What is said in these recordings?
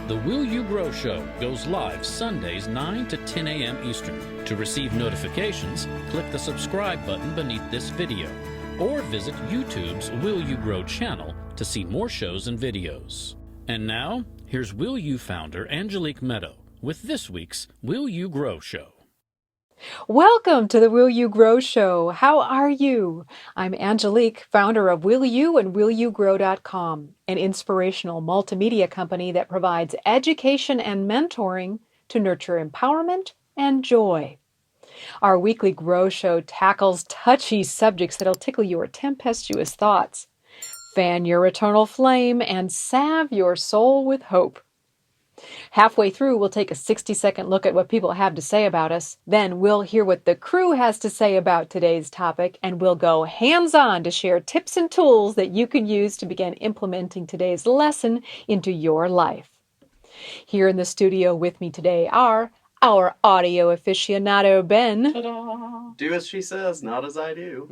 The Will You Grow Show goes live Sundays 9 to 10 a.m. Eastern. To receive notifications, click the subscribe button beneath this video, or visit YouTube's Will You Grow channel to see more shows and videos. And now, here's Will You founder Angelique Medow with this week's Will You Grow Show. Welcome to the Will You Grow Show. How are you? I'm Angelique, founder of Will You and WillYouGrow.com, an inspirational multimedia company that provides education and mentoring to nurture empowerment and joy. Our weekly Grow Show tackles touchy subjects that'll tickle your tempestuous thoughts, fan your eternal flame, and salve your soul with hope. Halfway through, we'll take a 60-second look at what people have to say about us. Then we'll hear what the crew has to say about today's topic, and we'll go hands-on to share tips and tools that you can use to begin implementing today's lesson into your life. Here in the studio with me today are our audio aficionado, Ben. Ta-da! Do as she says, not as I do.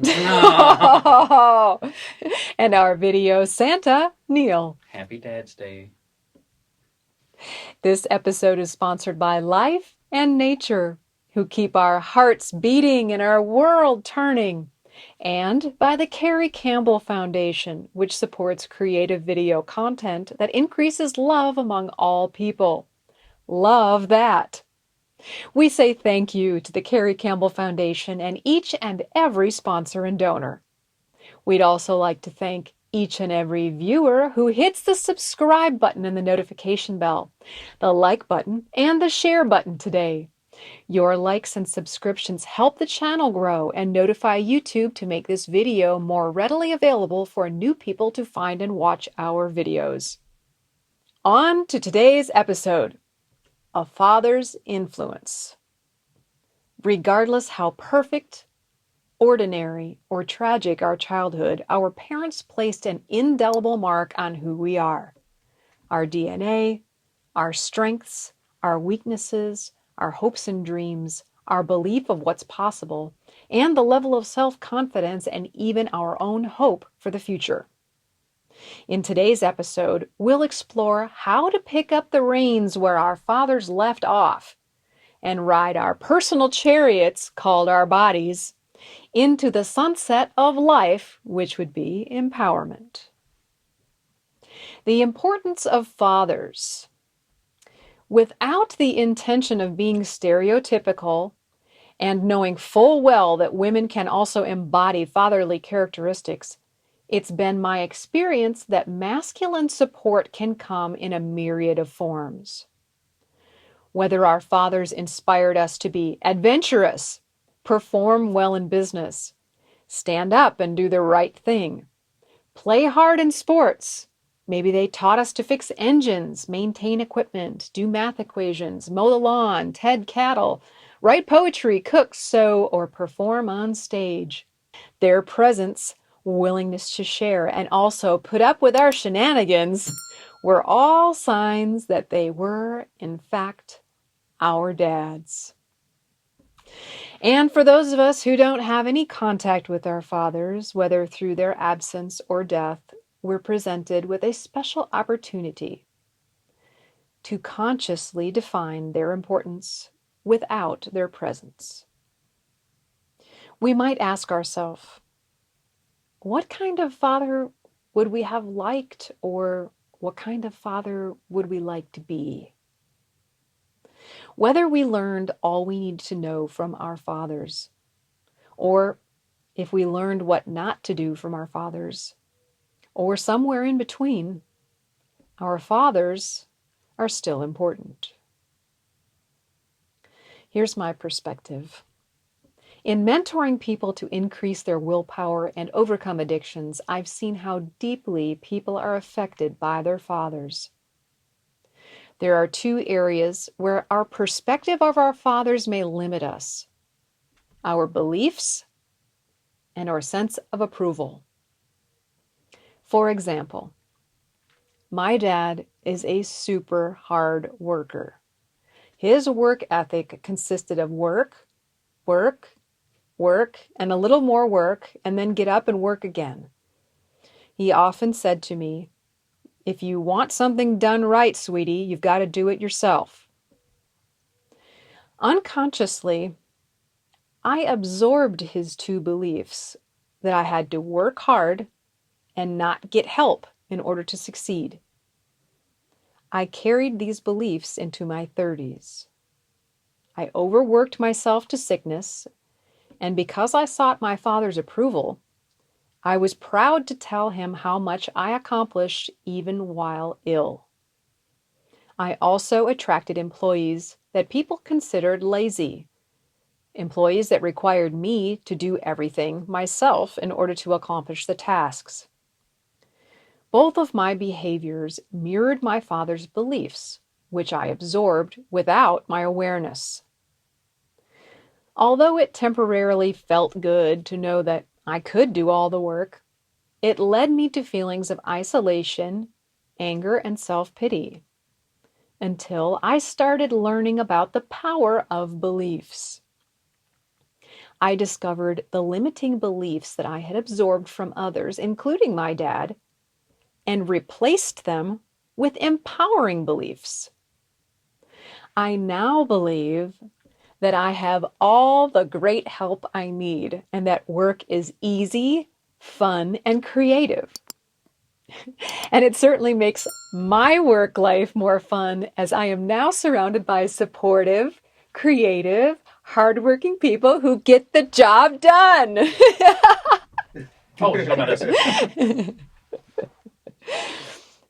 And our video Santa, Neil. Happy Dad's Day. This episode is sponsored by Life and Nature, who keep our hearts beating and our world turning, and by the Carrie Campbell Foundation, which supports creative video content that increases love among all people. Love that! We say thank you to the Carrie Campbell Foundation and each and every sponsor and donor. We'd also like to thank each and every viewer who hits the subscribe button and the notification bell, the like button, and the share button today. Your likes and subscriptions help the channel grow and notify YouTube to make this video more readily available for new people to find and watch our videos. On to today's episode, A Father's Influence. Regardless how perfect, ordinary, or tragic our childhood, our parents placed an indelible mark on who we are. Our DNA, our strengths, our weaknesses, our hopes and dreams, our belief of what's possible, and the level of self-confidence and even our own hope for the future. In today's episode, we'll explore how to pick up the reins where our fathers left off and ride our personal chariots, called our bodies, into the sunset of life, which would be empowerment. The importance of fathers. Without the intention of being stereotypical and knowing full well that women can also embody fatherly characteristics, it's been my experience that masculine support can come in a myriad of forms. Whether our fathers inspired us to be adventurous, perform well in business, stand up and do the right thing, play hard in sports. Maybe they taught us to fix engines, maintain equipment, do math equations, mow the lawn, tend cattle, write poetry, cook, sew, or perform on stage. Their presence, willingness to share, and also put up with our shenanigans were all signs that they were, in fact, our dads. And for those of us who don't have any contact with our fathers, whether through their absence or death, we're presented with a special opportunity to consciously define their importance without their presence. We might ask ourselves, what kind of father would we have liked, or what kind of father would we like to be? Whether we learned all we need to know from our fathers, or if we learned what not to do from our fathers, or somewhere in between, our fathers are still important. Here's my perspective. In mentoring people to increase their willpower and overcome addictions, I've seen how deeply people are affected by their fathers. There are two areas where our perspective of our fathers may limit us: our beliefs and our sense of approval. For example, my dad is a super hard worker. His work ethic consisted of work, and a little more work, and then get up and work again. He often said to me, If you want something done right, sweetie, you've got to do it yourself. Unconsciously, I absorbed his two beliefs that I had to work hard and not get help in order to succeed. I carried these beliefs into my 30s. I overworked myself to sickness, and because I sought my father's approval, I was proud to tell him how much I accomplished even while ill. I also attracted employees that people considered lazy, employees that required me to do everything myself in order to accomplish the tasks. Both of my behaviors mirrored my father's beliefs, which I absorbed without my awareness. Although it temporarily felt good to know that I could do all the work, it led me to feelings of isolation, anger, and self-pity, until I started learning about the power of beliefs. I discovered the limiting beliefs that I had absorbed from others, including my dad, and replaced them with empowering beliefs. I now believe that I have all the great help I need and that work is easy, fun, and creative. And it certainly makes my work life more fun as I am now surrounded by supportive, creative, hardworking people who get the job done.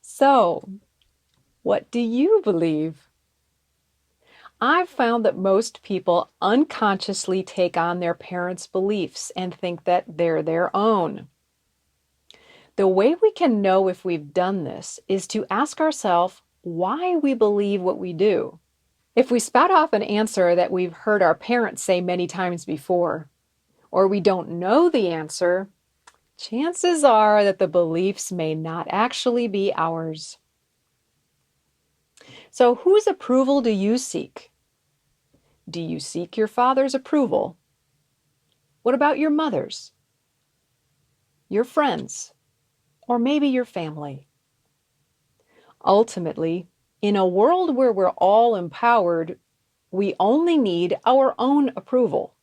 So, what do you believe? I've found that most people unconsciously take on their parents' beliefs and think that they're their own. The way we can know if we've done this is to ask ourselves why we believe what we do. If we spout off an answer that we've heard our parents say many times before, or we don't know the answer, chances are that the beliefs may not actually be ours. So, whose approval do you seek? Do you seek your father's approval? What about your mother's? Your friends? Or maybe your family? Ultimately, in a world where we're all empowered, we only need our own approval.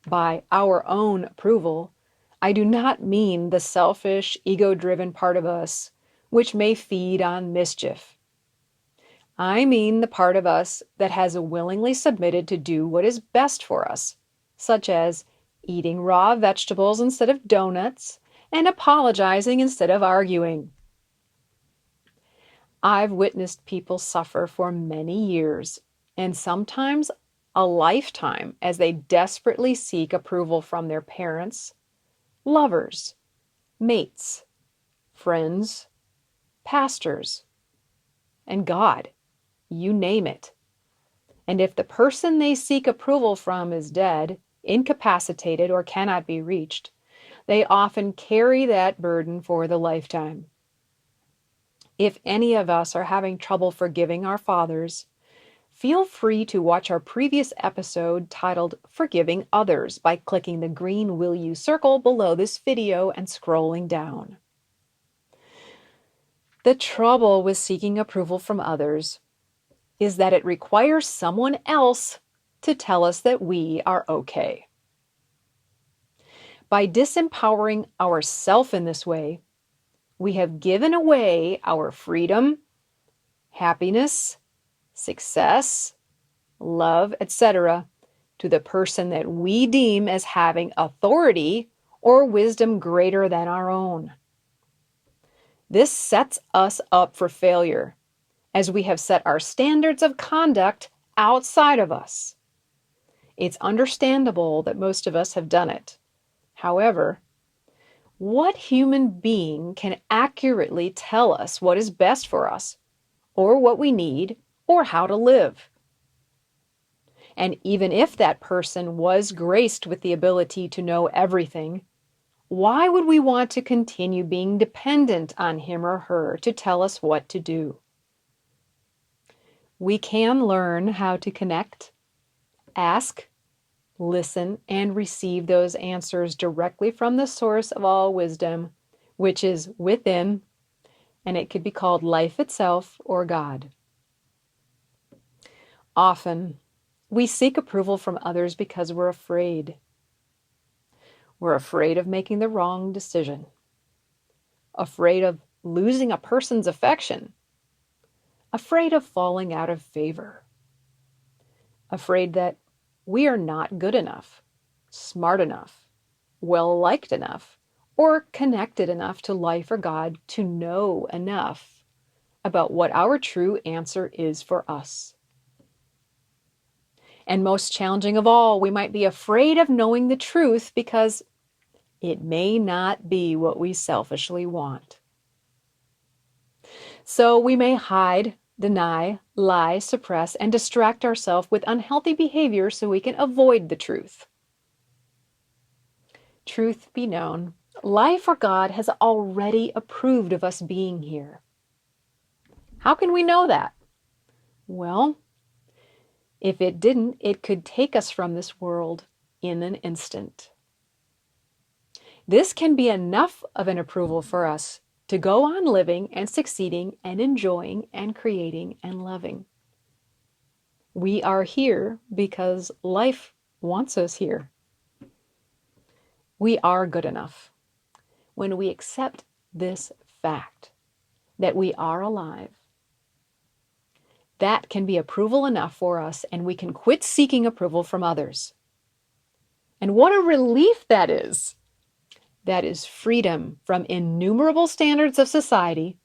By our own approval, I do not mean the selfish, ego-driven part of us, which may feed on mischief. I mean the part of us that has willingly submitted to do what is best for us, such as eating raw vegetables instead of donuts and apologizing instead of arguing. I've witnessed people suffer for many years, and sometimes a lifetime, as they desperately seek approval from their parents, lovers, mates, friends, pastors, and God. You name it. And if the person they seek approval from is dead, incapacitated, or cannot be reached, they often carry that burden for the lifetime. If any of us are having trouble forgiving our fathers, feel free to watch our previous episode titled Forgiving Others by clicking the green Will You circle below this video and scrolling down. The trouble with seeking approval from others is that it requires someone else to tell us that we are okay. By disempowering ourselves in this way, we have given away our freedom, happiness, success, love, etc. to the person that we deem as having authority or wisdom greater than our own. This sets us up for failure, as we have set our standards of conduct outside of us. It's understandable that most of us have done it. However, what human being can accurately tell us what is best for us, or what we need, or how to live? And even if that person was graced with the ability to know everything, why would we want to continue being dependent on him or her to tell us what to do? We can learn how to connect, ask, listen, and receive those answers directly from the source of all wisdom, which is within, and it could be called life itself or God. Often, we seek approval from others because we're afraid. We're afraid of making the wrong decision, afraid of losing a person's affection, afraid of falling out of favor, afraid that we are not good enough, smart enough, well-liked enough, or connected enough to life or God to know enough about what our true answer is for us. And most challenging of all, we might be afraid of knowing the truth because it may not be what we selfishly want. So we may hide, deny, lie, suppress, and distract ourselves with unhealthy behavior so we can avoid the truth. Truth be known, life or God has already approved of us being here. How can we know that? Well, if it didn't, it could take us from this world in an instant. This can be enough of an approval for us to go on living and succeeding and enjoying and creating and loving. We are here because life wants us here. We are good enough. When we accept this fact that we are alive, that can be approval enough for us, and we can quit seeking approval from others. And what a relief that is! That is freedom from innumerable standards of society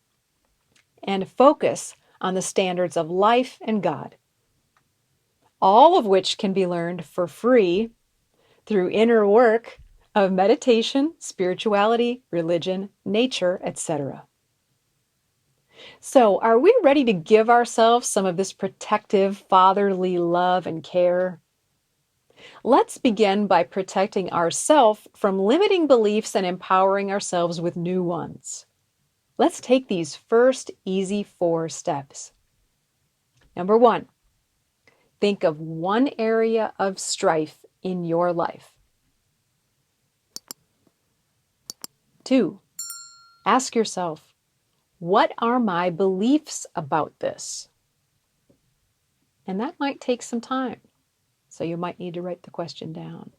and focus on the standards of life and God, all of which can be learned for free through inner work of meditation, spirituality, religion, nature, etc. So, are we ready to give ourselves some of this protective, fatherly love and care? Let's begin by protecting ourselves from limiting beliefs and empowering ourselves with new ones. Let's take these first easy 4 steps. Number 1, think of one area of strife in your life. 2, ask yourself, what are my beliefs about this? And that might take some time, so you might need to write the question down.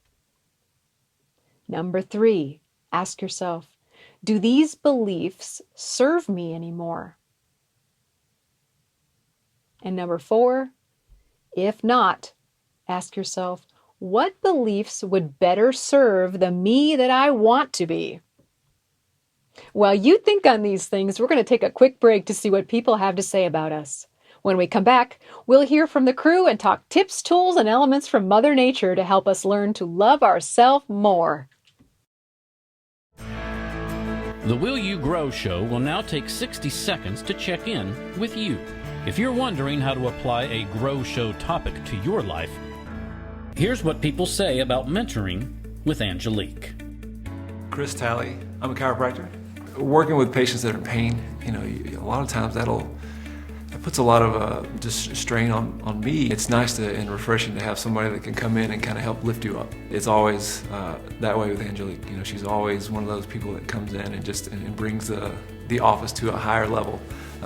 Number 3, ask yourself, do these beliefs serve me anymore? And number 4, if not, ask yourself, what beliefs would better serve the me that I want to be? While you think on these things, we're going to take a quick break to see what people have to say about us. When we come back, we'll hear from the crew and talk tips, tools, and elements from Mother Nature to help us learn to love ourselves more. The Will You Grow Show will now take 60 seconds to check in with you. If you're wondering how to apply a Grow Show topic to your life, here's what people say about mentoring with Angelique. Chris Talley, I'm a chiropractor. Working with patients that are in pain, a lot of times that puts a lot of just strain on me. It's nice and refreshing to have somebody that can come in and kind of help lift you up. It's always that way with Angelique. She's always one of those people that comes in and brings the office to a higher level.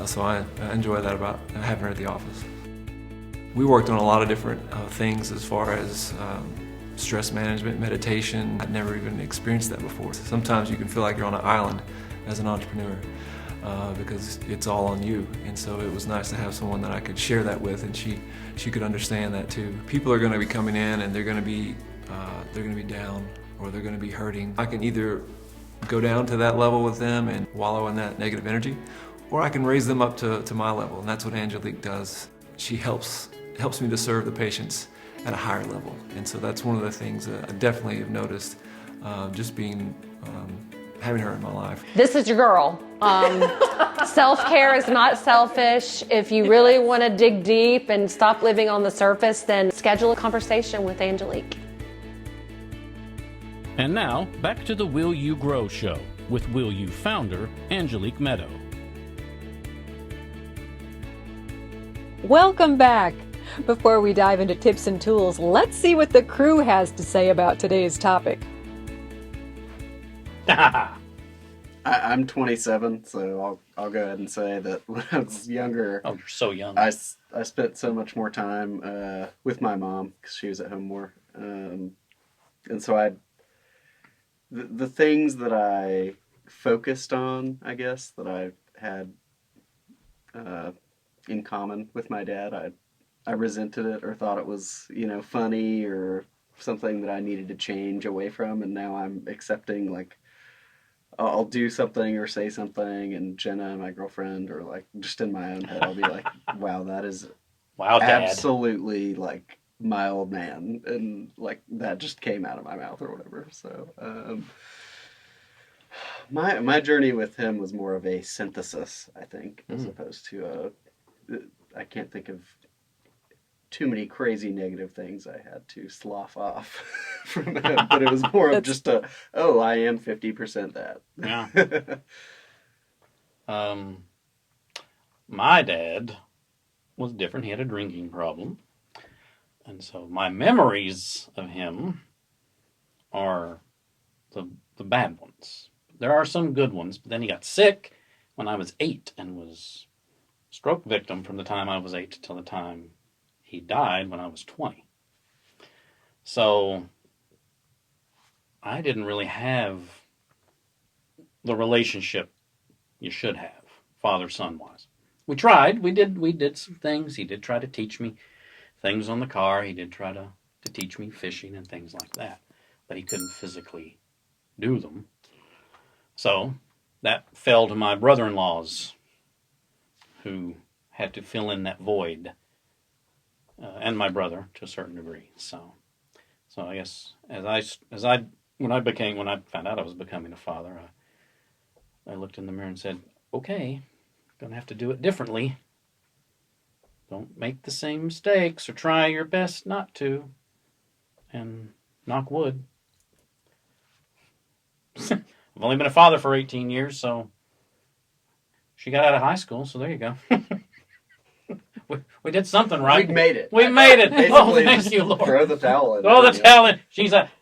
So I enjoy that about having her at the office. We worked on a lot of different things as far as stress management, meditation. I'd never even experienced that before. Sometimes you can feel like you're on an island as an entrepreneur because it's all on you. And so it was nice to have someone that I could share that with, and she could understand that too. People are going to be coming in and they're going to be down, or they're going to be hurting. I can either go down to that level with them and wallow in that negative energy, or I can raise them up to my level, and that's what Angelique does. She helps me to serve the patients at a higher level, and so that's one of the things that I definitely have noticed just having her in my life. This is your girl. Self-care is not selfish. If you really want to dig deep and stop living on the surface, then schedule a conversation with Angelique. And now, back to the Will You Grow Show with Will You founder, Angelique Medow. Welcome back. Before we dive into tips and tools, let's see what the crew has to say about today's topic. I'm 27, so I'll go ahead and say that when I was younger, Oh, you're so young. I spent so much more time with my mom because she was at home more, and so the things that I focused on, I guess, that I had in common with my dad, I resented it or thought it was funny or something that I needed to change away from, and now I'm accepting like I'll do something or say something, and Jenna, my girlfriend, or like just in my own head, I'll be like, "Wow, that is Wow, Dad. absolutely like my old man," and like that just came out of my mouth or whatever. So my journey with him was more of a synthesis, I think, as opposed to I can't think of too many crazy negative things I had to slough off from him, but it was more of just I am 50% that. Yeah. My dad was different. He had a drinking problem. And so my memories of him are the bad ones. There are some good ones, but then he got sick when I was 8 and was stroke victim from the time I was 8 till the time he died when I was 20. So I didn't really have the relationship you should have, father-son wise. We tried. We did some things. He did try to teach me things on the car. He did try to teach me fishing and things like that. But he couldn't physically do them. So that fell to my brother-in-laws, who had to fill in that void, and my brother to a certain degree. So I guess when I found out I was becoming a father, I looked in the mirror and said, "Okay, gonna have to do it differently. Don't make the same mistakes, or try your best not to, and knock wood." I've only been a father for 18 years, so she got out of high school, so there you go. we did something right. We made it. We made it. Oh, Basically, thank just you, Lord. throw the towel in. Throw the there, towel in.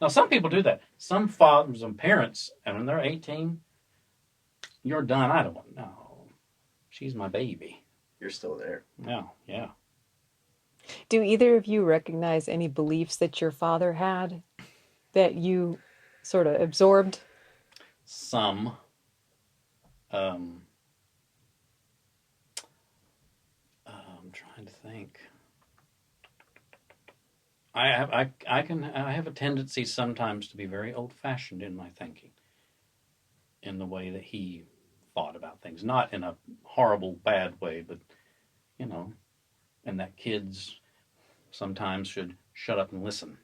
Now, some people do that. Some fathers and parents, and when they're 18, you're done. I don't want, no. She's my baby. You're still there. Yeah. Do either of you recognize any beliefs that your father had that you sort of absorbed? Some. I'm trying to think. I have a tendency sometimes to be very old-fashioned in my thinking, in the way that he thought about things. Not in a horrible, bad way, but, and that kids sometimes should shut up and listen.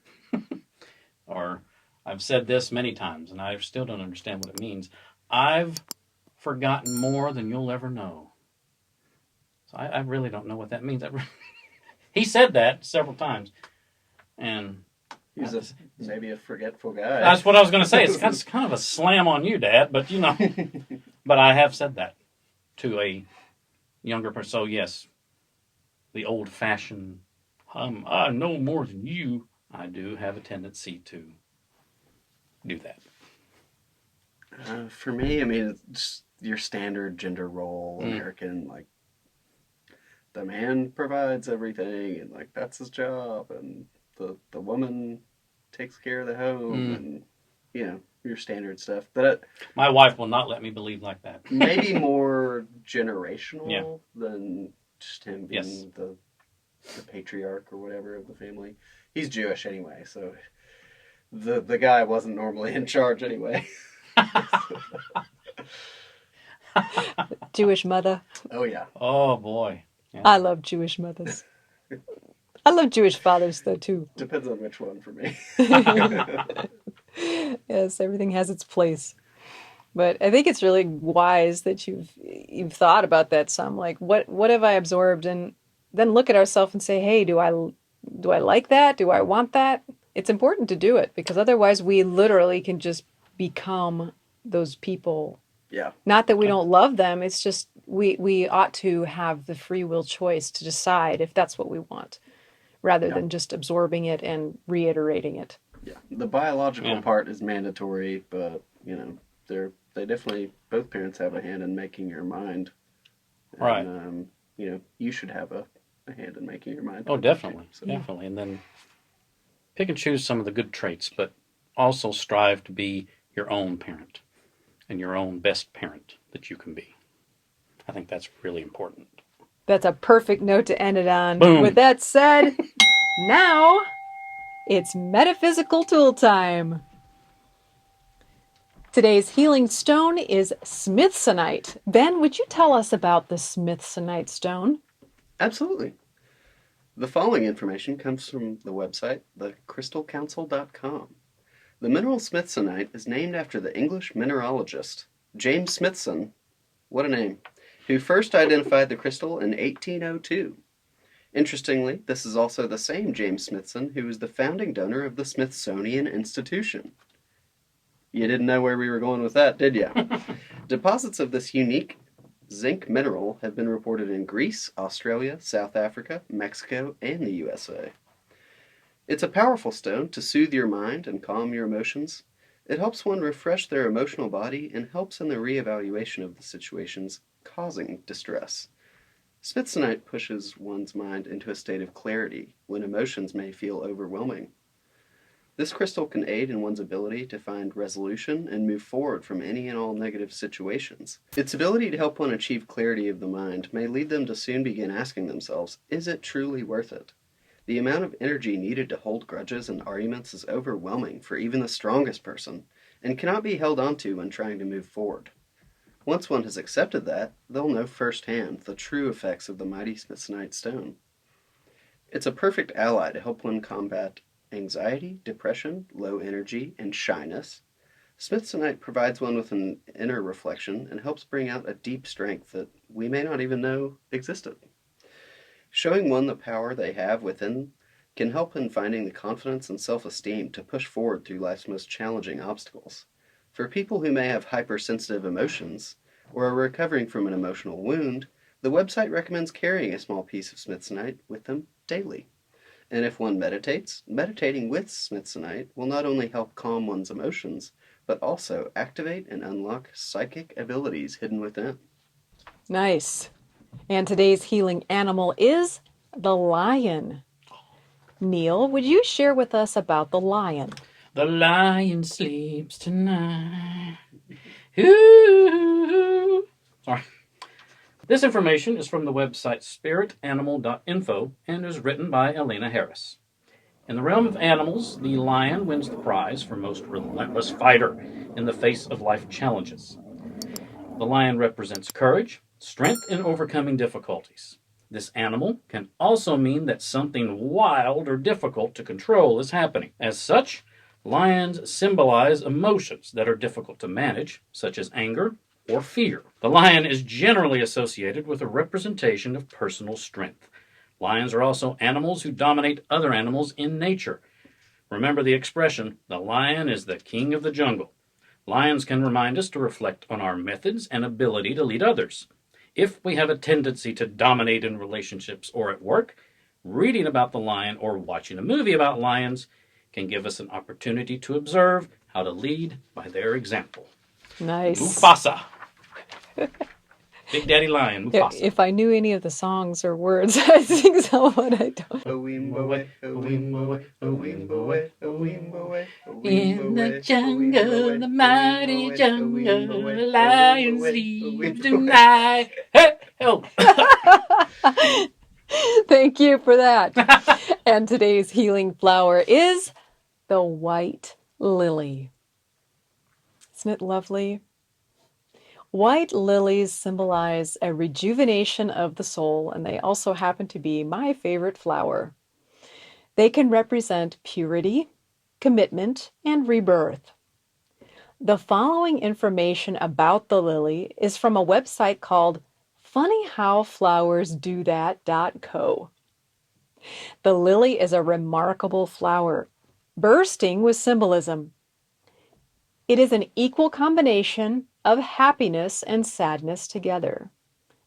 Or, I've said this many times, and I still don't understand what it means. I've forgotten more than you'll ever know. So I really don't know what that means. He said that several times. And He's maybe a forgetful guy. that's what I was going to say. It's kind of a slam on you, Dad, but but I have said that to a younger person. So yes, the old-fashioned, I know more than you. I do have a tendency to do that. For me, I mean, it's just your standard gender role, American, like, the man provides everything, and, like, that's his job, and the woman takes care of the home, and, your standard stuff. But My wife will not let me believe like that. maybe more generational than just him being the patriarch or whatever of the family. He's Jewish anyway, so the guy wasn't normally in charge anyway. Jewish mother. Oh, yeah. Oh, boy. Yeah. I love Jewish mothers. I love Jewish fathers, though, too. Depends on which one for me. Yes, everything has its place. But I think it's really wise that you've thought about that some. Like, what have I absorbed? And then look at ourselves and say, hey, do I like that? Do I want that? It's important to do it, because otherwise we literally can just become those people. Yeah. Not that we don't love them. It's just we ought to have the free will choice to decide if that's what we want, rather than just absorbing it and reiterating it. Yeah. The biological part is mandatory, but, they definitely both parents have a hand in making your mind. And, Right. You should have a hand in making your mind. Oh, definitely. So, Definitely. And then pick and choose some of the good traits, but also strive to be your own parent and your own best parent that you can be. I think that's really important. That's a perfect note to end it on. Boom. With that said, now it's metaphysical tool time. Today's healing stone is smithsonite. Ben, would you tell us about the smithsonite stone? Absolutely. The following information comes from the website, thecrystalcouncil.com. The mineral smithsonite is named after the English mineralogist, James Smithson, what a name, who first identified the crystal in 1802. Interestingly, this is also the same James Smithson who was the founding donor of the Smithsonian Institution. You didn't know where we were going with that, did you? Deposits of this unique zinc mineral have been reported in Greece, Australia, South Africa, Mexico, and the USA. It's a powerful stone to soothe your mind and calm your emotions. It helps one refresh their emotional body and helps in the reevaluation of the situations causing distress. Smithsonite pushes one's mind into a state of clarity when emotions may feel overwhelming. This crystal can aid in one's ability to find resolution and move forward from any and all negative situations. Its ability to help one achieve clarity of the mind may lead them to soon begin asking themselves, is it truly worth it? The amount of energy needed to hold grudges and arguments is overwhelming for even the strongest person, and cannot be held onto when trying to move forward. Once one has accepted that, they'll know firsthand the true effects of the mighty smithsonite stone. It's a perfect ally to help one combat anxiety, depression, low energy, and shyness. Smithsonite provides one with an inner reflection and helps bring out a deep strength that we may not even know existed. Showing one the power they have within can help in finding the confidence and self-esteem to push forward through life's most challenging obstacles. For people who may have hypersensitive emotions or are recovering from an emotional wound, the website recommends carrying a small piece of smithsonite with them daily. And if one meditates, meditating with smithsonite will not only help calm one's emotions, but also activate and unlock psychic abilities hidden within. Nice. And today's healing animal is the lion. Neil, would you share with us about the lion? The lion sleeps tonight. Ooh. Sorry. This information is from the website spiritanimal.info and is written by Elena Harris. In the realm of animals, the lion wins the prize for most relentless fighter in the face of life challenges. The lion represents courage, strength in overcoming difficulties. This animal can also mean that something wild or difficult to control is happening. As such, lions symbolize emotions that are difficult to manage, such as anger or fear. The lion is generally associated with a representation of personal strength. Lions are also animals who dominate other animals in nature. Remember the expression, the lion is the king of the jungle. Lions can remind us to reflect on our methods and ability to lead others. If we have a tendency to dominate in relationships or at work, reading about the lion or watching a movie about lions can give us an opportunity to observe how to lead by their example. Nice. Mufasa. Big Daddy Lion, Mufasa. If I knew any of the songs or words, I'd sing some, but I don't. In the jungle, the mighty jungle, the lion sleeps tonight. Hey, oh. Thank you for that. And today's healing flower is the white lily. Isn't it lovely? White lilies symbolize a rejuvenation of the soul, and they also happen to be my favorite flower. They can represent purity, commitment, and rebirth. The following information about the lily is from a website called funnyhowflowersdothat.co. The lily is a remarkable flower, bursting with symbolism. It is an equal combination of happiness and sadness together.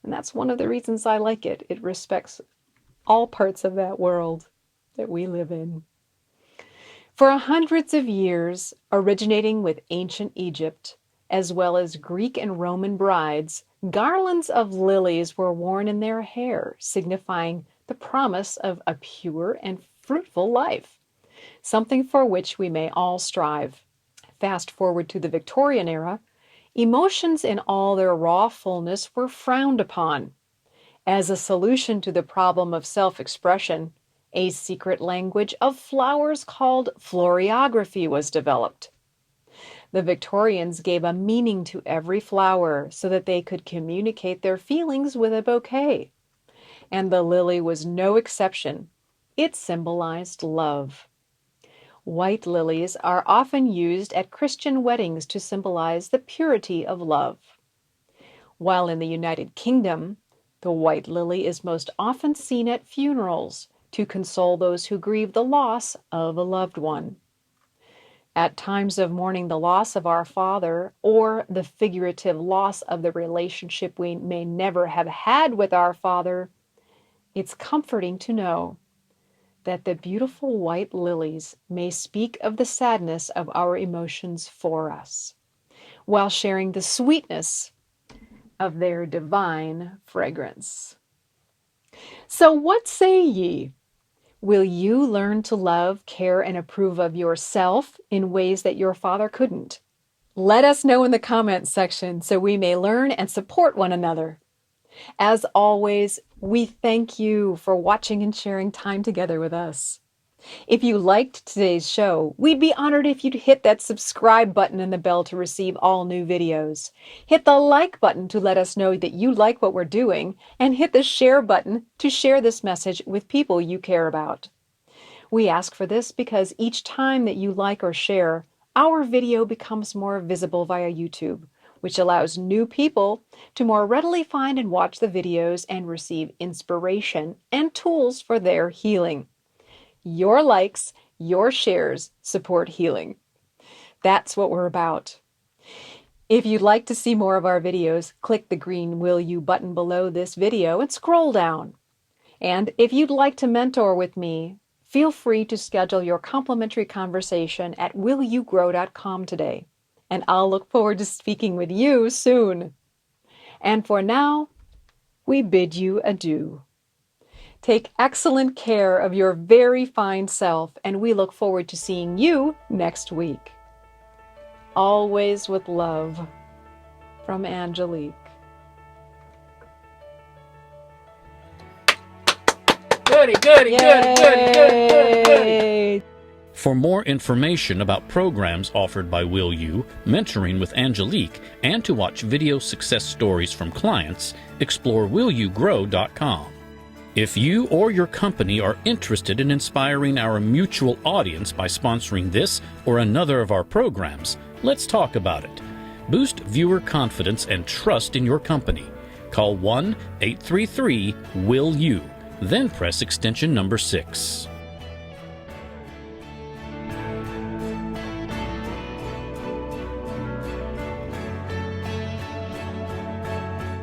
And that's one of the reasons I like it. It respects all parts of that world that we live in. For hundreds of years, originating with ancient Egypt, as well as Greek and Roman brides, garlands of lilies were worn in their hair, signifying the promise of a pure and fruitful life, something for which we may all strive. Fast forward to the Victorian era, emotions in all their raw fullness were frowned upon. As a solution to the problem of self-expression, a secret language of flowers called floriography was developed. The Victorians gave a meaning to every flower so that they could communicate their feelings with a bouquet. And the lily was no exception. It symbolized love. White lilies are often used at Christian weddings to symbolize the purity of love. While in the United Kingdom, the white lily is most often seen at funerals to console those who grieve the loss of a loved one. At times of mourning the loss of our father or the figurative loss of the relationship we may never have had with our father, it's comforting to know that the beautiful white lilies may speak of the sadness of our emotions for us, while sharing the sweetness of their divine fragrance. So what say ye? Will you learn to love, care, and approve of yourself in ways that your father couldn't? Let us know in the comments section so we may learn and support one another. As always, we thank you for watching and sharing time together with us. If you liked today's show, we'd be honored if you'd hit that subscribe button and the bell to receive all new videos. Hit the like button to let us know that you like what we're doing, and hit the share button to share this message with people you care about. We ask for this because each time that you like or share, our video becomes more visible via YouTube, which allows new people to more readily find and watch the videos and receive inspiration and tools for their healing. Your likes, your shares support healing. That's what we're about. If you'd like to see more of our videos, click the green Will You button below this video and scroll down. And if you'd like to mentor with me, feel free to schedule your complimentary conversation at willyougrow.com today. And I'll look forward to speaking with you soon. And for now, we bid you adieu. Take excellent care of your very fine self, and we look forward to seeing you next week. Always with love, from Angelique. Goody, goody, good, good, good, good. Yay! For more information about programs offered by Will You, mentoring with Angelique, and to watch video success stories from clients, explore willyougrow.com. If you or your company are interested in inspiring our mutual audience by sponsoring this or another of our programs, let's talk about it. Boost viewer confidence and trust in your company. Call 1-833-WILL-YOU, then press extension number 6.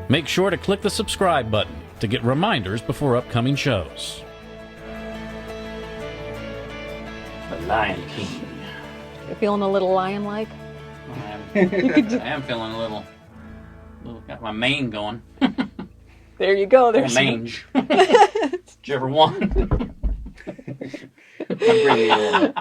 Make sure to click the subscribe button to get reminders before upcoming shows. The Lion King. You're feeling a little lion-like? I am feeling a little got my mane going. There you go. There's mange. Whichever one. I'm bringing you in.